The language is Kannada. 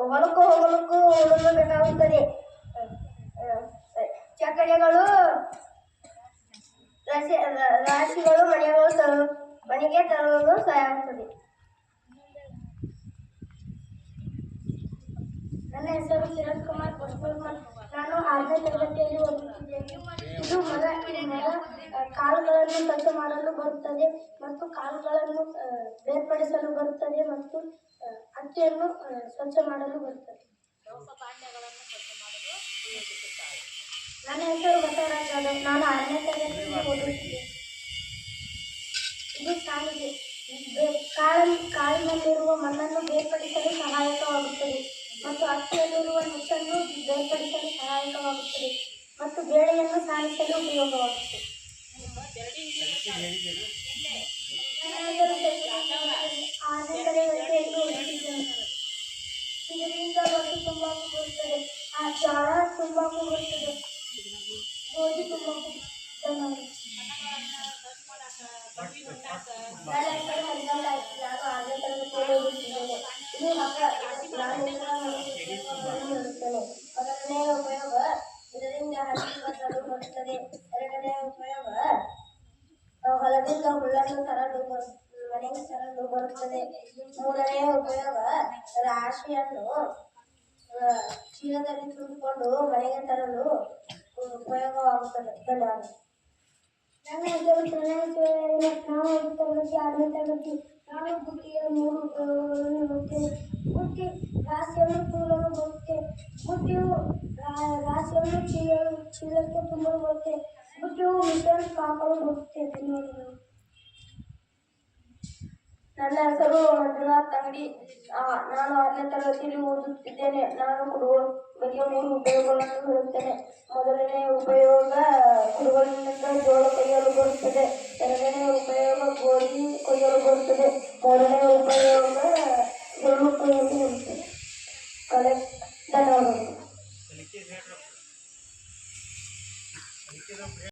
ಹೊಲಕ್ಕೂ ಹೋಗಲಕ್ಕೂ ಉಡಬೇಕಾಗುತ್ತದೆ. ಚಕಡೆಗಳು ರಾಶಿಗಳು ಮನೆಗೆ ತರಲು ಸಹಾಯ ಆಗುತ್ತದೆ. ನನ್ನ ಹೆಸರು ಕಿರಣ್ ಕುಮಾರ್ ಬಸವರಾಜ್. ನಾನು 6ನೇ ತರಗತಿಯಲ್ಲಿ ಓದುತ್ತಿದ್ದೇನೆ. ಇದು ಮರ ಕಾಳುಗಳನ್ನು ಸ್ವಚ್ಛ ಮಾಡಲು ಬರುತ್ತದೆ ಮತ್ತು ಕಾಳುಗಳನ್ನು ಬೇರ್ಪಡಿಸಲು ಬರುತ್ತದೆ ಮತ್ತು ಅಕ್ಕಿಯನ್ನು ಸ್ವಚ್ಛ ಮಾಡಲು ಬರುತ್ತದೆ. ನನ್ನ ಹೆಸರು ಬಸವರಾಜ್ ಜಾಧವ್. ನಾನು 6ನೇ ತರಗತಿಯಲ್ಲಿ ಓದುತ್ತಿದ್ದೇನೆ. ಇದು ಸಾರಿಗೆ ಕಾಳಿನಲ್ಲಿರುವ ಮಣ್ಣನ್ನು ಬೇರ್ಪಡಿಸಲು ಸಹಾಯಕವಾಗುತ್ತದೆ ಮತ್ತು ಅಕ್ಕಿಯಲ್ಲಿರುವ ನುಚ್ಚನ್ನು ಬೇರ್ಪಡಿಸಲು ಸಹಾಯಕವಾಗುತ್ತದೆ ಮತ್ತು ಬೇಳೆಯನ್ನು ಸಾರಿಸಲು ಉಪಯೋಗವಾಗುತ್ತದೆ. ಆರನೇ ತರಗತಿಯಲ್ಲಿ ಓದುತ್ತಿದ್ದೇನೆ. ಇದರಿಂದ ರೊಟ್ಟಿ ತುಂಬಾಕು ಬರುತ್ತದೆ, ಜೋಳ ತುಂಬಾಕು ಬರುತ್ತದೆ, ಗೋಧಿ ತುಂಬಾಕು. ನನ್ನ ಹೆಸರು ಹರಿಗಲ್ ಆಯ್ತು. ನಾನು 6ನೇ ತರಗತಿಯಲ್ಲಿ ಓದುತ್ತಿದ್ದೇನೆ. ಇದು ಹೇಳುತ್ತೇನೆ. ಮೊದಲನೆಯ ಉಪಯೋಗ, ಇದರಿಂದ ಹಸಿ ಬಸಲು ಬರುತ್ತದೆ. ಎರಡನೆಯ ಉಪಯೋಗ, ಹೊಲದಿಂದ ಹುಲ್ಲನ್ನು ಮನೆಗೆ ತರಲು ಬರುತ್ತದೆ. ಮೂರನೆಯ ಉಪಯೋಗ, ರಾಶಿಯನ್ನು ಚೀಲದಲ್ಲಿ ತುಂಬಿಕೊಂಡು ಮನೆಗೆ ತರಲು ಉಪಯೋಗವಾಗುತ್ತದೆ. ಧನ್ಯವಾದ. ನನ್ನ ಹೆಸರು ಪ್ರಣಯ್ ಶಿವಯ್ಯ. ನಾನು 5ನೇ ತರಗತಿ 6ನೇ ತರಗತಿ. ನಾನು ಬುಟ್ಟಿಯ 3 ಉಪಯೋಗಗಳನ್ನು ನೋಡುತ್ತೇನೆ. ಬುಟ್ಟಿ ರಾಶಿಯನ್ನು ತುಂಬಲು ಬರುತ್ತೆ. ಬುಟ್ಟಿಯು ರಾಶಿಯನ್ನು ಚೀಲಕ್ಕೆ ತುಂಬಲು ಬರುತ್ತೆ. ಬುಟ್ಟಿಯು ಮಿಷನ್ ಹಾಕಲು ಬರುತ್ತೆ. ಧನ್ಯವಾದಗಳು. ನನ್ನ ಹೆಸರು ಮಂಜುನಾಥ್ ಅಂಗಡಿ. ನಾನು 6ನೇ ತರಗತಿಯಲ್ಲಿ ಓದುತ್ತಿದ್ದೇನೆ. ನಾನು ಕೊಡುವ ಬಗ್ಗೆ 3 ಉಪಯೋಗಗಳನ್ನು ಹೇಳುತ್ತೇನೆ. ಮೊದಲನೆಯ ಉಪಯೋಗ, ಕುಡುಗೋಲಿನಿಂದ ಜೋಳ ಕೊಯ್ಯಲು ಬರುತ್ತದೆ. ಎರಡನೆಯ ಉಪಯೋಗ, ಗೋಧಿ ಕೊಯ್ಯಲು ಬರುತ್ತದೆ. ಮೂರನೆಯ ಉಪಯೋಗ, ಹುಲ್ಲು ಕೊಯ್ಯಲು ಬರುತ್ತದೆ. ಧನ್ಯವಾದಗಳು.